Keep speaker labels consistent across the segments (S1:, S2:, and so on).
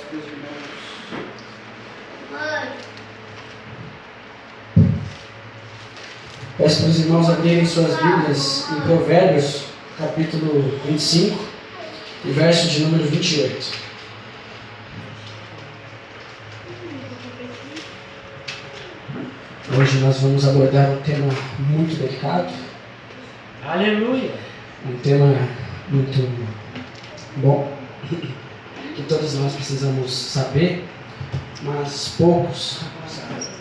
S1: para os irmãos. Peço para os irmãos abrirem suas Bíblias em Provérbios, capítulo 25, e verso de número 28. Hoje nós vamos abordar um tema muito delicado.
S2: Aleluia!
S1: Um tema muito bom, que todos nós precisamos saber, mas poucos sabem.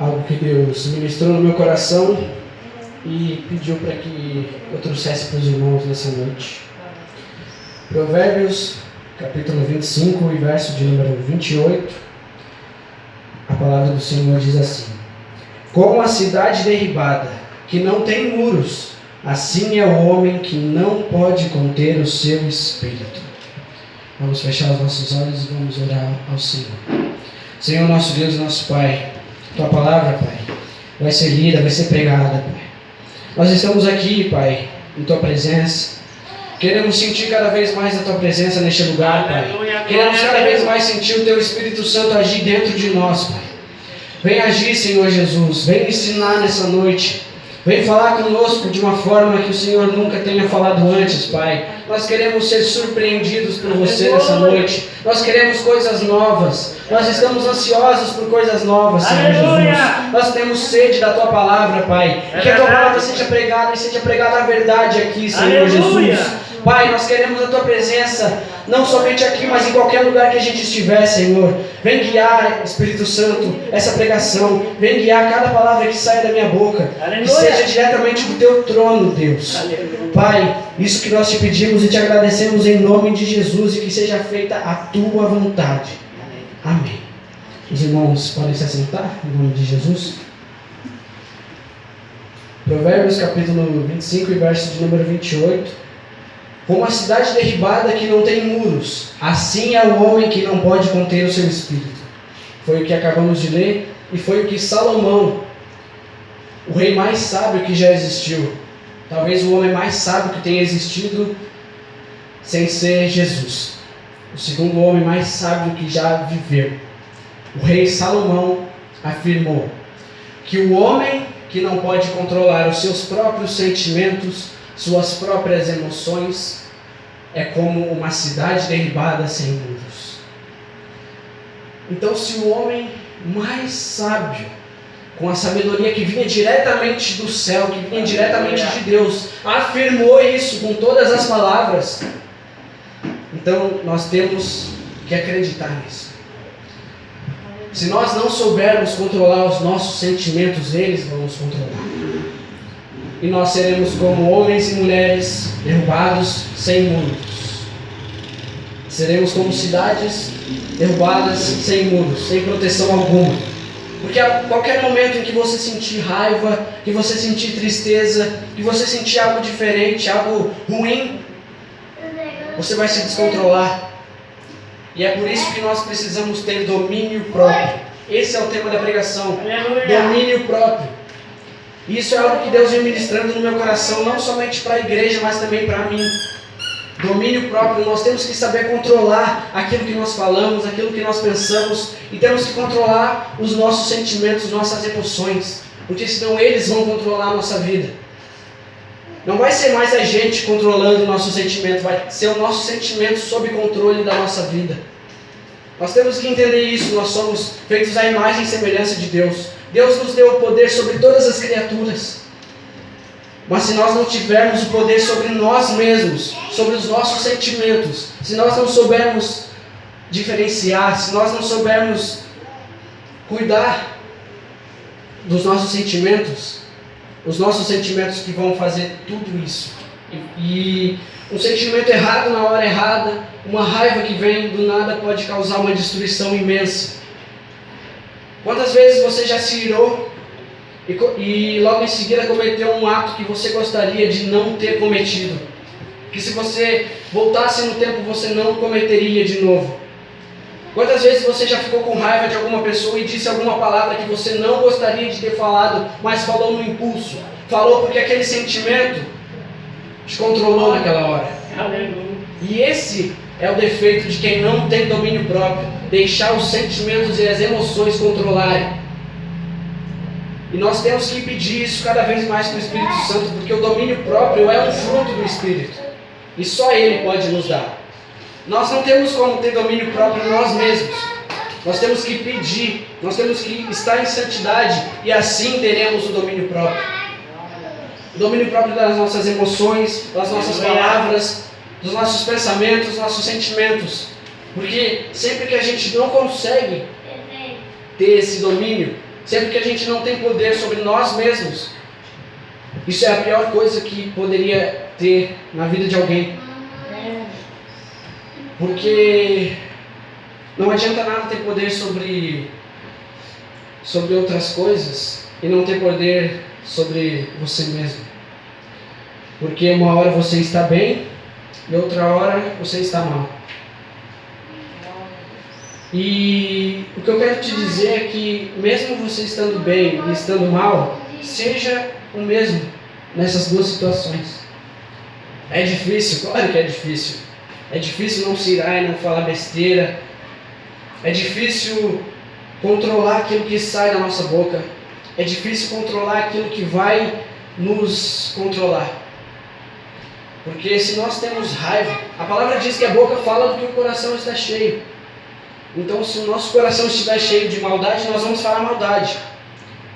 S1: Algo que Deus ministrou no meu coração e pediu para que eu trouxesse para os irmãos nessa noite. Provérbios, capítulo 25 e verso de número 28. A palavra do Senhor diz assim: como a cidade derribada, que não tem muros, assim é o homem que não pode conter o seu espírito. Vamos fechar os nossos olhos e vamos orar ao Senhor. Senhor, nosso Deus e nosso Pai, Tua palavra, Pai, vai ser lida, vai ser pregada, Pai. Nós estamos aqui, Pai, em Tua presença. Queremos sentir cada vez mais a Tua presença neste lugar, Pai. Queremos cada vez mais sentir o Teu Espírito Santo agir dentro de nós, Pai. Vem agir, Senhor Jesus. Vem ensinar nessa noite. Vem falar conosco de uma forma que o Senhor nunca tenha falado antes, Pai. Nós queremos ser surpreendidos por Você nessa noite. Nós queremos coisas novas. Nós estamos ansiosos por coisas novas, Senhor Jesus. Nós temos sede da Tua palavra, Pai. Que a Tua palavra seja pregada e seja pregada a verdade aqui, Senhor Jesus. Pai, nós queremos a Tua presença, não somente aqui, mas em qualquer lugar que a gente estiver, Senhor. Vem guiar, Espírito Santo, essa pregação. Vem guiar cada palavra que sai da minha boca. Que seja diretamente do Teu trono, Deus. Pai, isso que nós te pedimos e te agradecemos em nome de Jesus, e que seja feita a Tua vontade. Amém. Os irmãos podem se assentar, em nome de Jesus. Provérbios capítulo 25 e verso de número 28. Como a cidade derribada que não tem muros, assim é o homem que não pode conter o seu espírito. Foi o que acabamos de ler, e foi o que Salomão, o rei mais sábio que já existiu, talvez o homem mais sábio que tenha existido sem ser Jesus, o segundo homem mais sábio que já viveu, o rei Salomão afirmou que o homem que não pode controlar os seus próprios sentimentos, suas próprias emoções, é como uma cidade derribada sem muros. Então, se o homem mais sábio, com a sabedoria que vinha diretamente do céu, que vinha diretamente de Deus, afirmou isso com todas as palavras, então nós temos que acreditar nisso. Se nós não soubermos controlar os nossos sentimentos, eles vão nos controlar. E nós seremos como homens e mulheres derrubados sem muros. Seremos como cidades derrubadas sem muros, sem proteção alguma. Porque a qualquer momento em que você sentir raiva, que você sentir tristeza, que você sentir algo diferente, algo ruim, você vai se descontrolar. E é por isso que nós precisamos ter domínio próprio. Esse é o tema da pregação. Domínio próprio. Isso é algo que Deus vem ministrando no meu coração, não somente para a igreja, mas também para mim. Domínio próprio, nós temos que saber controlar aquilo que nós falamos, aquilo que nós pensamos, e temos que controlar os nossos sentimentos, nossas emoções, porque senão eles vão controlar a nossa vida. Não vai ser mais a gente controlando o nosso sentimento, vai ser o nosso sentimento sob controle da nossa vida. Nós temos que entender isso, nós somos feitos à imagem e semelhança de Deus. Deus nos deu o poder sobre todas as criaturas. Mas se nós não tivermos o poder sobre nós mesmos, sobre os nossos sentimentos, se nós não soubermos diferenciar, se nós não soubermos cuidar dos nossos sentimentos, os nossos sentimentos que vão fazer tudo isso. E um sentimento errado na hora errada, uma raiva que vem do nada pode causar uma destruição imensa. Quantas vezes você já se irou e logo em seguida cometeu um ato que você gostaria de não ter cometido? Que se você voltasse no tempo você não cometeria de novo? Quantas vezes você já ficou com raiva de alguma pessoa e disse alguma palavra que você não gostaria de ter falado, mas falou no impulso? Falou porque aquele sentimento te controlou naquela hora.
S2: Aleluia.
S1: E esse é o defeito de quem não tem domínio próprio. Deixar os sentimentos e as emoções controlarem. E nós temos que pedir isso cada vez mais para o Espírito Santo, porque o domínio próprio é um fruto do Espírito. E só Ele pode nos dar. Nós não temos como ter domínio próprio nós mesmos. Nós temos que pedir, nós temos que estar em santidade e assim teremos o domínio próprio. O domínio próprio das nossas emoções, das nossas palavras, dos nossos pensamentos, dos nossos sentimentos. Porque sempre que a gente não consegue ter esse domínio, sempre que a gente não tem poder sobre nós mesmos, isso é a pior coisa que poderia ter na vida de alguém. Porque não adianta nada ter poder sobre outras coisas e não ter poder sobre você mesmo. Porque uma hora você está bem e outra hora você está mal. E o que eu quero te dizer é que mesmo você estando bem e estando mal, seja o mesmo nessas duas situações. É difícil? Claro que é difícil. É difícil não se irar e não falar besteira. É difícil controlar aquilo que sai da nossa boca. É difícil controlar aquilo que vai nos controlar. Porque se nós temos raiva, a palavra diz que a boca fala do que o coração está cheio. Então, se o nosso coração estiver cheio de maldade, nós vamos falar maldade.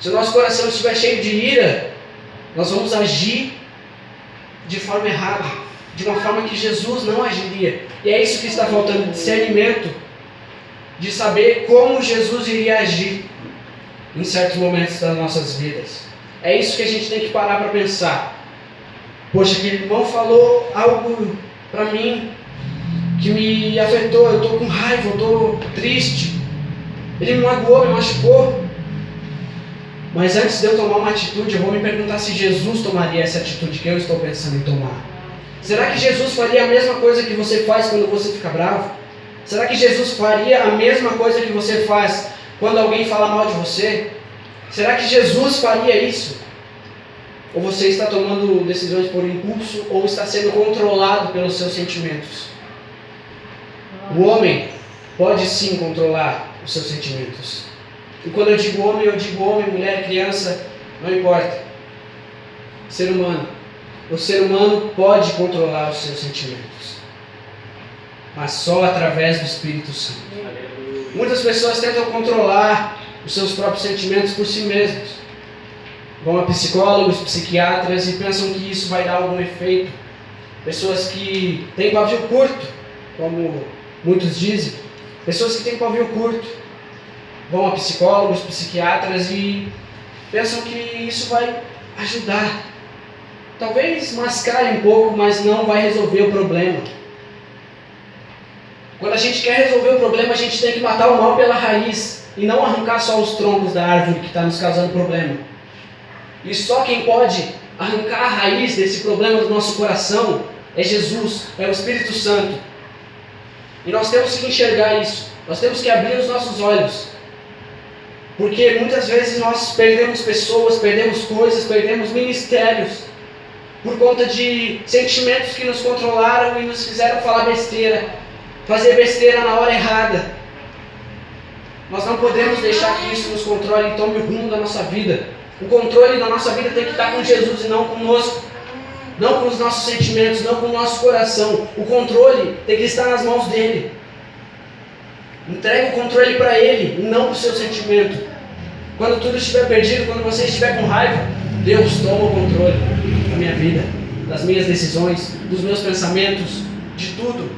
S1: Se o nosso coração estiver cheio de ira, nós vamos agir de forma errada, de uma forma que Jesus não agiria. E é isso que está faltando, discernimento, de saber como Jesus iria agir em certos momentos das nossas vidas. É isso que a gente tem que parar para pensar. Poxa, aquele irmão falou algo para mim que me afetou, eu estou com raiva, eu estou triste, ele me magoou, me machucou. Mas antes de eu tomar uma atitude, eu vou me perguntar se Jesus tomaria essa atitude que eu estou pensando em tomar. Será que Jesus faria a mesma coisa que você faz quando você fica bravo? Será que Jesus faria a mesma coisa que você faz quando alguém fala mal de você? Será que Jesus faria isso? Ou você está tomando decisões por impulso ou está sendo controlado pelos seus sentimentos? O homem pode sim controlar os seus sentimentos. E quando eu digo homem, mulher, criança, não importa. Ser humano. O ser humano pode controlar os seus sentimentos, mas só através do Espírito Santo. Muitas pessoas tentam controlar os seus próprios sentimentos por si mesmos. Vão a psicólogos, psiquiatras e pensam que isso vai dar algum efeito. Pessoas que têm pavio curto, como muitos dizem, pessoas que têm pavio curto, vão a psicólogos, psiquiatras e pensam que isso vai ajudar. Talvez mascare um pouco, mas não vai resolver o problema. Quando a gente quer resolver o problema, a gente tem que matar o mal pela raiz e não arrancar só os troncos da árvore que está nos causando problema. E só quem pode arrancar a raiz desse problema do nosso coração é Jesus, é o Espírito Santo. E nós temos que enxergar isso, nós temos que abrir os nossos olhos. Porque muitas vezes nós perdemos pessoas, perdemos coisas, perdemos ministérios por conta de sentimentos que nos controlaram e nos fizeram falar besteira, fazer besteira na hora errada. Nós não podemos deixar que isso nos controle e tome o rumo da nossa vida. O controle da nossa vida tem que estar com Jesus e não conosco. Não com os nossos sentimentos, não com o nosso coração. O controle tem que estar nas mãos dele. Entregue o controle para ele e não para o seu sentimento. Quando tudo estiver perdido, quando você estiver com raiva, Deus toma o controle da minha vida, das minhas decisões, dos meus pensamentos, de tudo,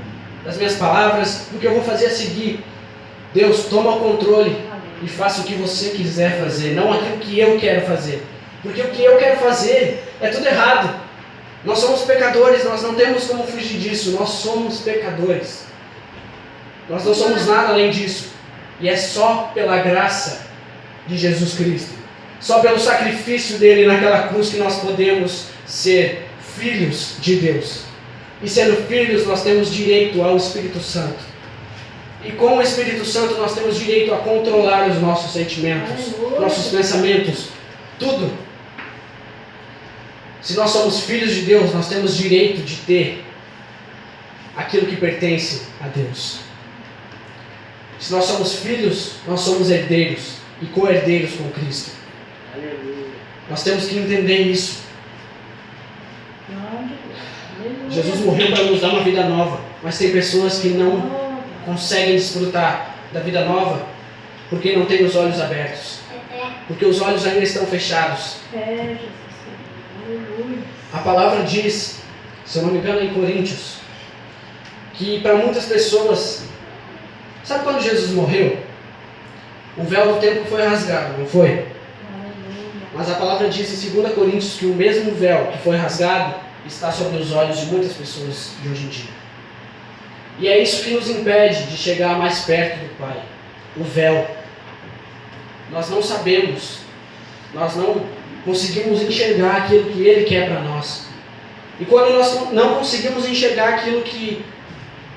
S1: das minhas palavras, do que eu vou fazer a seguir. Deus toma o controle e faça o que você quiser fazer, não aquilo que eu quero fazer. Porque o que eu quero fazer é tudo errado. Nós somos pecadores, nós não temos como fugir disso, nós somos pecadores. Nós não somos nada além disso. E é só pela graça de Jesus Cristo, só pelo sacrifício dele naquela cruz que nós podemos ser filhos de Deus. E sendo filhos, nós temos direito ao Espírito Santo. E com o Espírito Santo nós temos direito a controlar os nossos sentimentos, nossos pensamentos, tudo. Se nós somos filhos de Deus, nós temos direito de ter aquilo que pertence a Deus. Se nós somos filhos, nós somos herdeiros e co-herdeiros com Cristo.
S2: Aleluia.
S1: Nós temos que entender isso. Jesus morreu para nos dar uma vida nova, mas tem pessoas que não conseguem desfrutar da vida nova porque não têm os olhos abertos, porque os olhos ainda estão fechados. A palavra diz, se eu não me engano, em Coríntios, que para muitas pessoas, sabe quando Jesus morreu? O véu do templo foi rasgado, não foi? Mas a palavra diz em 2 Coríntios que o mesmo véu que foi rasgado está sobre os olhos de muitas pessoas de hoje em dia. E é isso que nos impede de chegar mais perto do Pai. O véu. Nós não sabemos, nós não conseguimos enxergar aquilo que Ele quer para nós. E quando nós não conseguimos enxergar aquilo que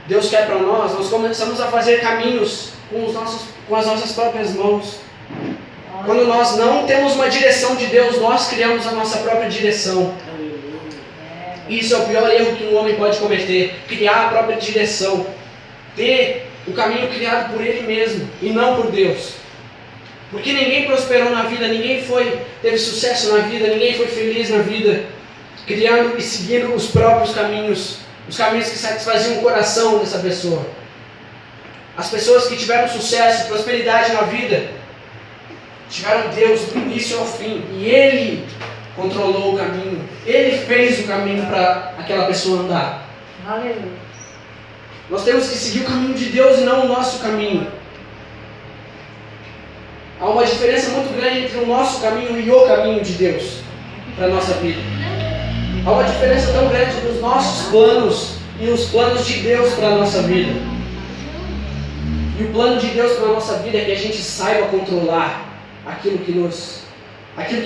S1: Deus quer para nós, nós começamos a fazer caminhos com as nossas próprias mãos. Quando nós não temos uma direção de Deus, nós criamos a nossa própria direção. Isso é o pior erro que um homem pode cometer, criar a própria direção, ter o caminho criado por ele mesmo e não por Deus. Porque ninguém prosperou na vida, ninguém teve sucesso na vida, ninguém foi feliz na vida, criando e seguindo os próprios caminhos, os caminhos que satisfaziam o coração dessa pessoa. As pessoas que tiveram sucesso, prosperidade na vida, tiveram Deus do início ao fim, e Ele controlou o caminho, Ele fez o caminho para aquela pessoa andar.
S3: Aleluia.
S1: Nós temos que seguir o caminho de Deus e não o nosso caminho. Há uma diferença muito grande entre o nosso caminho e o caminho de Deus para a nossa vida. Há uma diferença tão grande dos nossos planos e os planos de Deus para a nossa vida. E o plano de Deus para a nossa vida é que a gente saiba controlar aquilo que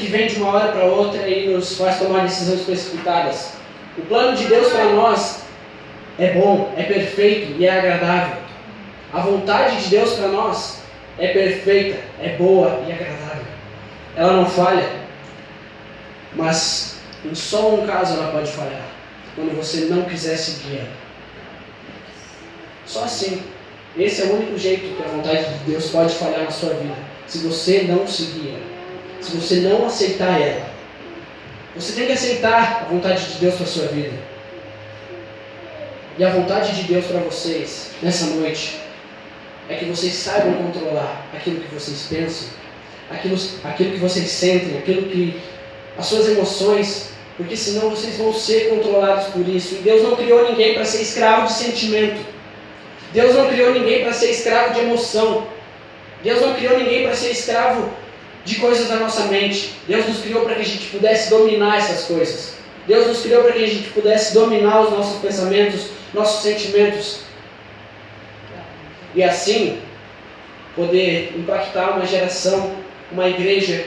S1: vem de uma hora para outra e nos faz tomar decisões precipitadas. O plano de Deus para nós é bom, é perfeito e é agradável. A vontade de Deus para nós é perfeita, é boa e agradável. Ela não falha, mas em só um caso ela pode falhar, quando você não quiser seguir ela. Só assim. Esse é o único jeito que a vontade de Deus pode falhar na sua vida. Se você não seguir ela. Se você não aceitar ela. Você tem que aceitar a vontade de Deus para a sua vida. E a vontade de Deus para vocês, nessa noite, é que vocês saibam controlar aquilo que vocês pensam, aquilo que vocês sentem, as suas emoções, porque senão vocês vão ser controlados por isso. E Deus não criou ninguém para ser escravo de sentimento. Deus não criou ninguém para ser escravo de emoção. Deus não criou ninguém para ser escravo de coisas da nossa mente. Deus nos criou para que a gente pudesse dominar essas coisas. Deus nos criou para que a gente pudesse dominar os nossos pensamentos, nossos sentimentos. E assim, poder impactar uma geração, uma igreja,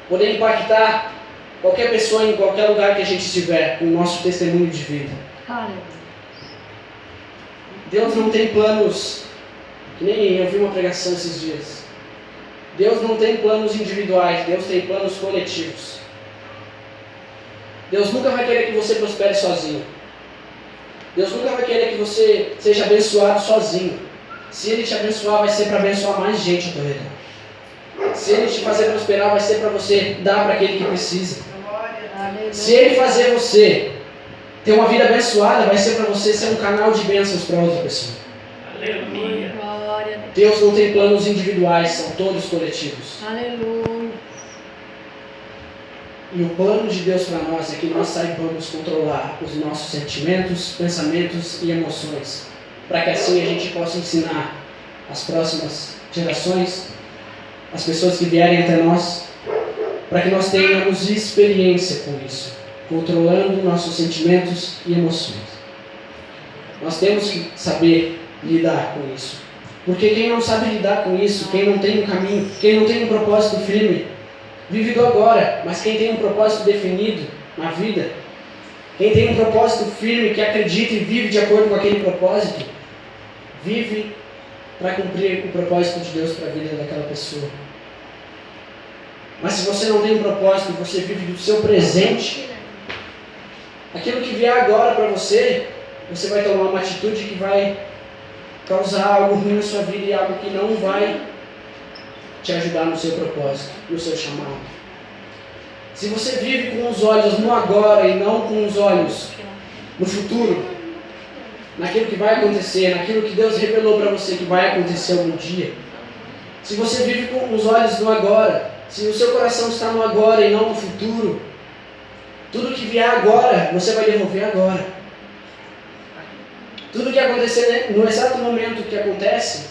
S1: poder impactar qualquer pessoa em qualquer lugar que a gente estiver, com o nosso testemunho de vida. Deus não tem planos, que nem eu vi uma pregação esses dias. Deus não tem planos individuais, Deus tem planos coletivos. Deus nunca vai querer que você prospere sozinho. Deus nunca vai querer que você seja abençoado sozinho. Se Ele te abençoar, vai ser para abençoar mais gente ao teu redor. Se Ele te fazer prosperar, vai ser para você dar para aquele que precisa. Se Ele fazer você ter uma vida abençoada, vai ser para você ser um canal de bênçãos para outra pessoa.
S2: Aleluia.
S1: Deus não tem planos individuais, são todos coletivos.
S3: Aleluia.
S1: E o plano de Deus para nós é que nós saibamos controlar os nossos sentimentos, pensamentos e emoções, para que assim a gente possa ensinar as próximas gerações, as pessoas que vierem até nós, para que nós tenhamos experiência com isso, controlando nossos sentimentos e emoções. Nós temos que saber lidar com isso, porque quem não sabe lidar com isso, quem não tem um caminho, quem não tem um propósito firme, vive do agora, mas quem tem um propósito definido na vida, quem tem um propósito firme, que acredita e vive de acordo com aquele propósito, vive para cumprir o propósito de Deus para a vida daquela pessoa. Mas se você não tem um propósito, você vive do seu presente, aquilo que vier agora para você, você vai tomar uma atitude que vai causar algo ruim na sua vida e algo que não vai te ajudar no seu propósito, no seu chamado. Se você vive com os olhos no agora e não com os olhos no futuro, naquilo que vai acontecer, naquilo que Deus revelou para você que vai acontecer algum dia, se você vive com os olhos no agora, se o seu coração está no agora e não no futuro, tudo que vier agora, você vai devolver agora. Tudo que acontecer no exato momento que acontece,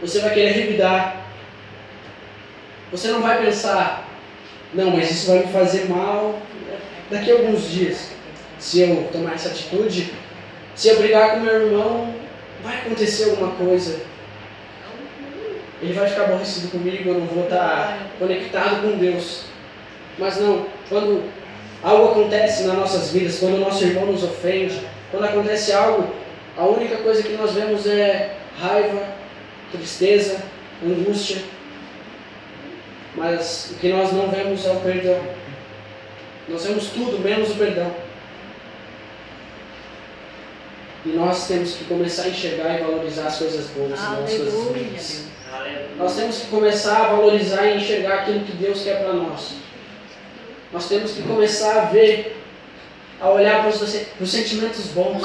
S1: você vai querer revidar. Você não vai pensar, não, mas isso vai me fazer mal daqui a alguns dias. Se eu tomar essa atitude, se eu brigar com meu irmão, vai acontecer alguma coisa. Ele vai ficar aborrecido comigo, eu não vou estar conectado com Deus. Mas não, quando algo acontece nas nossas vidas, quando o nosso irmão nos ofende, quando acontece algo, a única coisa que nós vemos é raiva, tristeza, angústia. Mas o que nós não vemos é o perdão. Nós vemos tudo menos o perdão. E nós temos que começar a enxergar e valorizar as coisas boas, não as coisas ruins. Nós temos que começar a valorizar e enxergar aquilo que Deus quer para nós. Nós temos que começar a ver, a olhar para os sentimentos bons,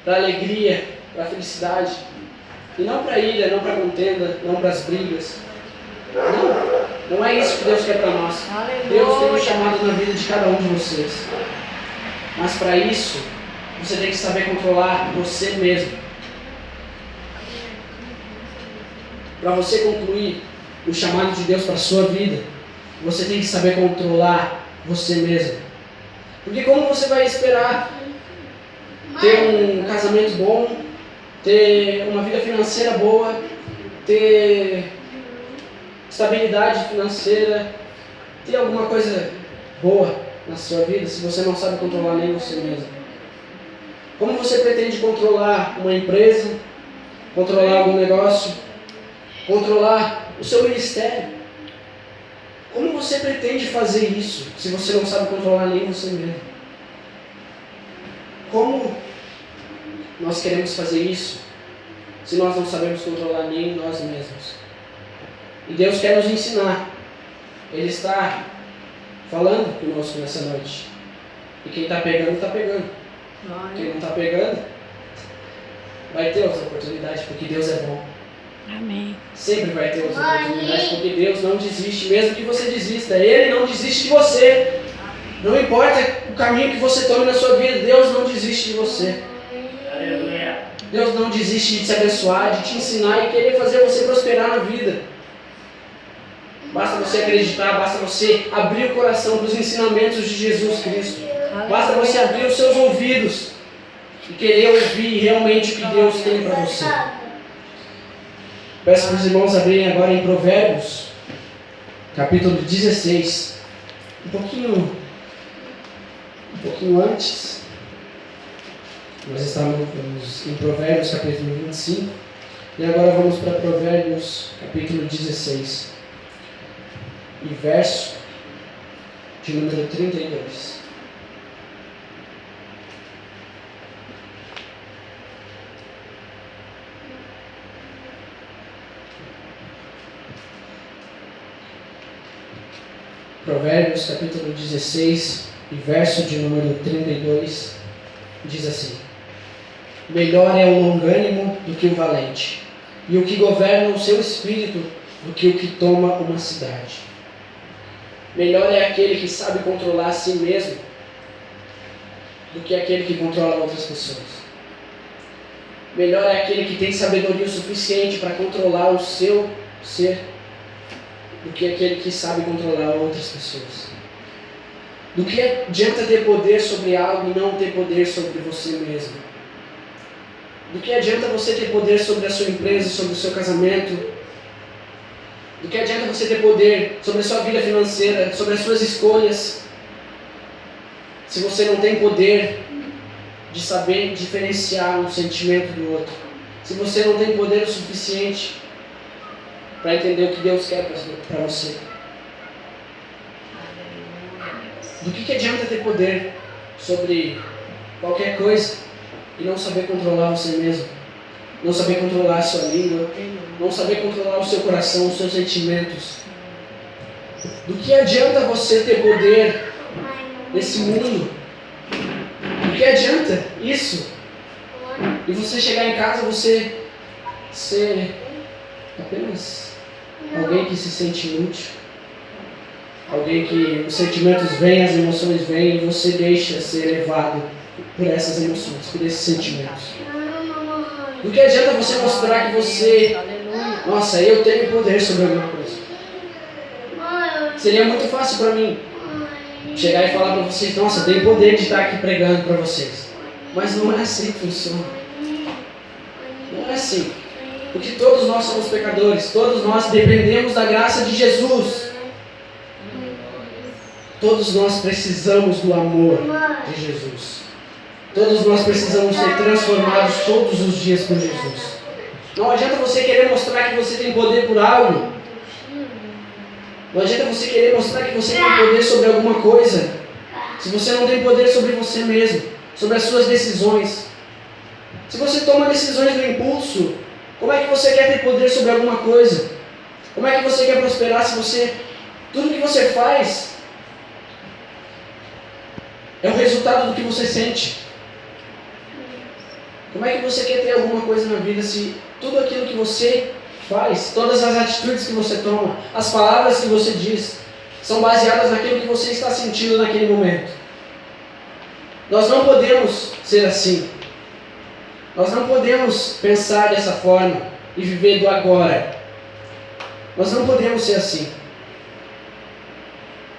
S1: para a alegria, para a felicidade. E não para a ira, não para a contenda, não para as brigas. Não é isso que Deus quer para nós. Deus tem um chamado na vida de cada um de vocês. Mas para isso, você tem que saber controlar você mesmo. Para você concluir o chamado de Deus para a sua vida, você tem que saber controlar você mesmo. Porque como você vai esperar ter um casamento bom, ter uma vida financeira boa, ter estabilidade financeira, ter alguma coisa boa na sua vida, se você não sabe controlar nem você mesmo? Como você pretende controlar uma empresa, controlar algum negócio, controlar o seu ministério? Como você pretende fazer isso, se você não sabe controlar nem você mesmo? Como nós queremos fazer isso, se nós não sabemos controlar nem nós mesmos? E Deus quer nos ensinar. Ele está falando conosco nessa noite. E quem está pegando, está pegando. Quem não está pegando, vai ter outra oportunidade, porque Deus é bom.
S3: Amém.
S1: Sempre vai ter outra oportunidade, porque Deus não desiste, mesmo que você desista. Ele não desiste de você. Não importa o caminho que você tome na sua vida, Deus não desiste de você.
S2: Aleluia.
S1: Deus não desiste de te abençoar, de te ensinar e querer fazer você prosperar na vida. Basta você acreditar, basta você abrir o coração para os ensinamentos de Jesus Cristo. Basta você abrir os seus ouvidos e querer ouvir realmente o que Deus tem para você. Peço para os irmãos abrirem agora em Provérbios, capítulo 16. Um pouquinho antes. Nós estávamos em Provérbios, capítulo 25. E agora vamos para Provérbios, capítulo 16. E verso de número 32. Provérbios capítulo 16 e verso de número 32 diz assim: melhor é o longânimo do que o valente, e o que governa o seu espírito do que o que toma uma cidade. Melhor é aquele que sabe controlar a si mesmo do que aquele que controla outras pessoas. Melhor é aquele que tem sabedoria o suficiente para controlar o seu ser do que aquele que sabe controlar outras pessoas. Do que adianta ter poder sobre algo e não ter poder sobre você mesmo? Do que adianta você ter poder sobre a sua empresa, sobre o seu casamento? Do que adianta você ter poder sobre a sua vida financeira, sobre as suas escolhas, se você não tem poder de saber diferenciar um sentimento do outro? Se você não tem poder o suficiente para entender o que Deus quer para você? Do que adianta ter poder sobre qualquer coisa e não saber controlar você mesmo, não saber controlar a sua língua, não saber controlar o seu coração, os seus sentimentos. Do que adianta você ter poder nesse mundo? Do que adianta isso? E você chegar em casa, você ser apenas alguém que se sente inútil, alguém que os sentimentos vêm, as emoções vêm e você deixa ser levado por essas emoções, por esses sentimentos. Do que adianta você mostrar que você, nossa, eu tenho poder sobre alguma coisa? Seria muito fácil para mim chegar e falar para vocês, nossa, eu tenho poder de estar aqui pregando para vocês. Mas não é assim que funciona. Não é assim. Porque todos nós somos pecadores, todos nós dependemos da graça de Jesus. Todos nós precisamos do amor de Jesus. Todos nós precisamos ser transformados todos os dias por Jesus. Não adianta você querer mostrar que você tem poder por algo. Não adianta você querer mostrar que você tem poder sobre alguma coisa, se você não tem poder sobre você mesmo, sobre as suas decisões. Se você toma decisões no impulso, como é que você quer ter poder sobre alguma coisa? Como é que você quer prosperar se você... Tudo que você faz é o resultado do que você sente. Como é que você quer ter alguma coisa na vida se tudo aquilo que você faz, todas as atitudes que você toma, as palavras que você diz, são baseadas naquilo que você está sentindo naquele momento? Nós não podemos ser assim. Nós não podemos pensar dessa forma e viver do agora. Nós não podemos ser assim.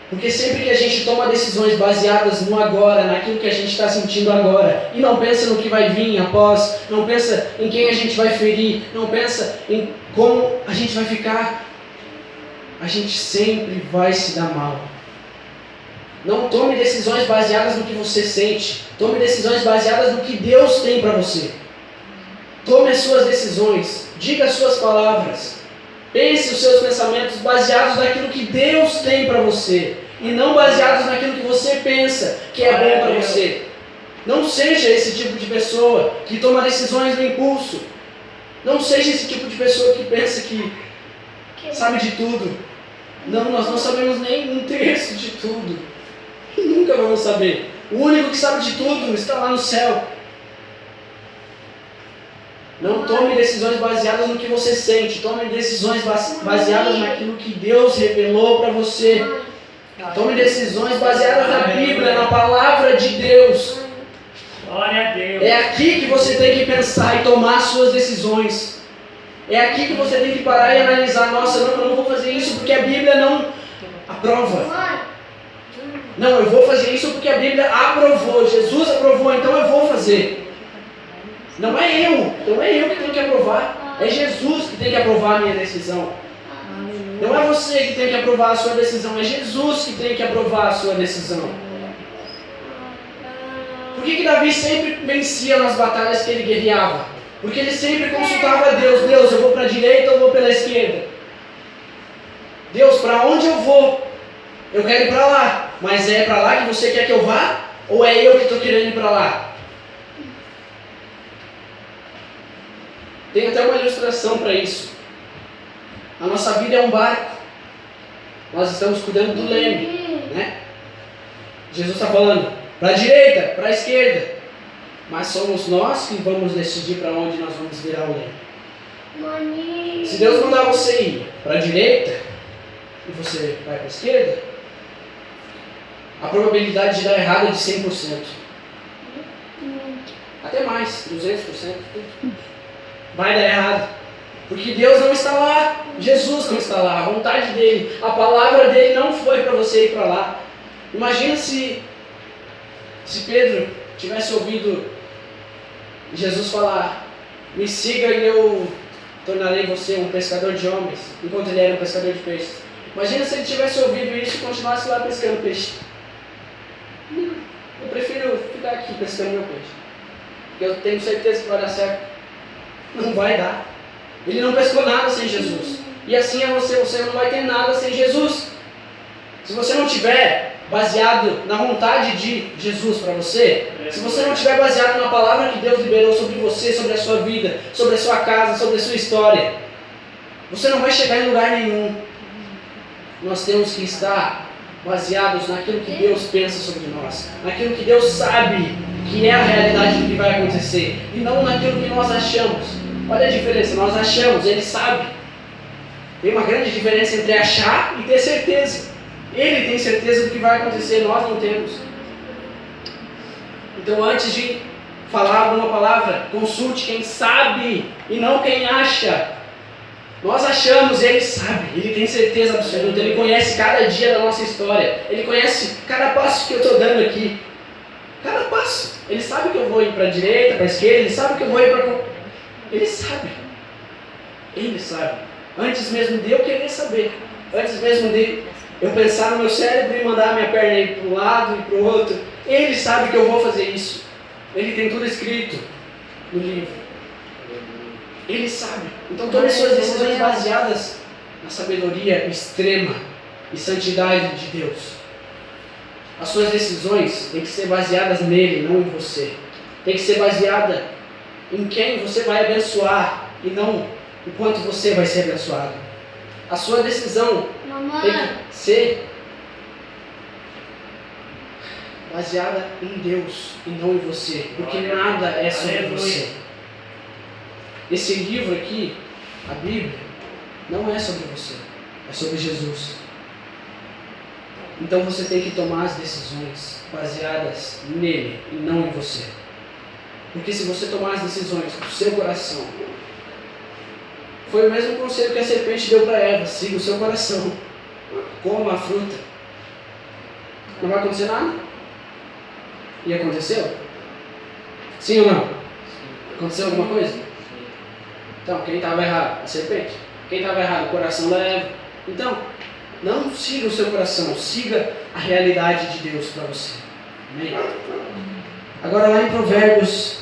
S1: Porque sempre que a gente toma decisões baseadas no agora, naquilo que a gente está sentindo agora, e não pensa no que vai vir após, não pensa em quem a gente vai ferir, não pensa em como a gente vai ficar, a gente sempre vai se dar mal. Não tome decisões baseadas no que você sente. Tome decisões baseadas no que Deus tem para você. Tome as suas decisões. Diga as suas palavras. Pense os seus pensamentos baseados naquilo que Deus tem para você. E não baseados naquilo que você pensa que é bom para você. Não seja esse tipo de pessoa que toma decisões no impulso. Não seja esse tipo de pessoa que pensa que sabe de tudo. Não, nós não sabemos nem um terço de tudo. E nunca vamos saber. O único que sabe de tudo está lá no céu. Não tome decisões baseadas no que você sente. Tome decisões baseadas naquilo que Deus revelou para você. Tome decisões baseadas na Bíblia, na palavra de Deus.
S2: Glória a Deus.
S1: É aqui que você tem que pensar e tomar suas decisões. É aqui que você tem que parar e analisar. Nossa, não, eu não vou fazer isso porque a Bíblia não aprova. Não, eu vou fazer isso porque a Bíblia aprovou. Jesus aprovou, então eu vou fazer. Não é eu que tenho que aprovar. É Jesus que tem que aprovar a minha decisão. Não é você que tem que aprovar a sua decisão, é Jesus que tem que aprovar a sua decisão. Por que Davi sempre vencia nas batalhas que ele guerreava? Porque ele sempre consultava a Deus. Deus, eu vou para a direita ou eu vou pela esquerda? Deus, para onde eu vou? Eu quero ir para lá. Mas é para lá que você quer que eu vá? Ou é eu que estou querendo ir para lá? Tem até uma ilustração para isso. A nossa vida é um barco. Nós estamos cuidando do leme, né? Jesus está falando para a direita, para a esquerda. Mas somos nós que vamos decidir para onde nós vamos virar o leme. Se Deus mandar você ir para a direita e você vai para a esquerda, a probabilidade de dar errado é de 100%. Até mais, 200%. Vai dar errado. Porque Deus não está lá, Jesus não está lá, a vontade dele, a palavra dele não foi para você ir para lá. Imagina se Pedro tivesse ouvido Jesus falar: me siga e eu tornarei você um pescador de homens, enquanto ele era um pescador de peixes. Imagina se ele tivesse ouvido isso e continuasse lá pescando peixe. Eu prefiro ficar aqui pescando meu peixe, porque eu tenho certeza que vai dar certo. Não vai dar. Ele não pescou nada sem Jesus. E assim é você não vai ter nada sem Jesus. Se você não tiver baseado na vontade de Jesus para você, se você não estiver baseado na palavra que Deus liberou sobre você, sobre a sua vida, sobre a sua casa, sobre a sua história, você não vai chegar em lugar nenhum. Nós temos que estar baseados naquilo que Deus pensa sobre nós, naquilo que Deus sabe que é a realidade do que vai acontecer, e não naquilo que nós achamos. Olha a diferença, nós achamos, Ele sabe. Tem uma grande diferença entre achar e ter certeza. Ele tem certeza do que vai acontecer, nós não temos. Então, antes de falar alguma palavra, consulte quem sabe e não quem acha. Nós achamos, Ele sabe, Ele tem certeza absoluta, Ele conhece cada dia da nossa história, Ele conhece cada passo que eu estou dando aqui. Cada passo. Ele sabe que eu vou ir para a direita, para a esquerda, Ele sabe que eu vou ir para... Ele sabe. Ele sabe. Antes mesmo de eu querer saber, antes mesmo de eu pensar no meu cérebro e mandar minha perna ir para um lado e para o outro, Ele sabe que eu vou fazer isso. Ele tem tudo escrito no livro. Ele sabe. Então tome suas decisões baseadas na sabedoria extrema e santidade de Deus. As suas decisões têm que ser baseadas nele, não em você. Tem que ser baseada em quem você vai abençoar e não o quanto você vai ser abençoado. A sua decisão tem que ser baseada em Deus e não em você, porque nada é sobre você. Esse livro aqui, a Bíblia, não é sobre você, é sobre Jesus. Então você tem que tomar as decisões baseadas nele e não em você. Porque se você tomar as decisões do seu coração, foi o mesmo conselho que a serpente deu para Eva: siga o seu coração, coma a fruta. Não vai acontecer nada? E aconteceu? Sim ou não? Aconteceu alguma coisa? Então, quem estava errado? A serpente. Quem estava errado? O coração da Eva. Então, não siga o seu coração, siga a realidade de Deus para você. Amém? Agora lá em Provérbios